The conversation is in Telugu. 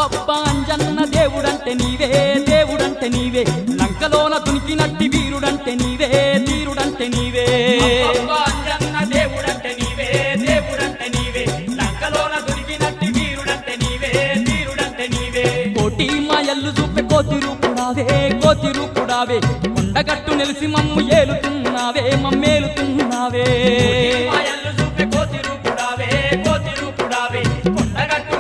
అబ్బబ్బా అంజన్న దేవుడంటే నీవే దేవుడంటే నీవే లంకలోన దునికినట్టి వీరుడంటే నీవే వీరుడంటే నీవే అంజన్న దేవుడంటే నీవే దేవుడంటే నీవే లంకలోన దొరికినట్టి వీరుడంటే నీవే వీరుడంటే నీవే కోటి మాయల్లు చూపే కోతి రూపుడావే కొండగట్టు నెలిసి మమ్ము ఏలుతున్నావే మమ్మేలుతున్నావే మాయల్లు చూపే కోతి రూపుడావే కొండగట్టు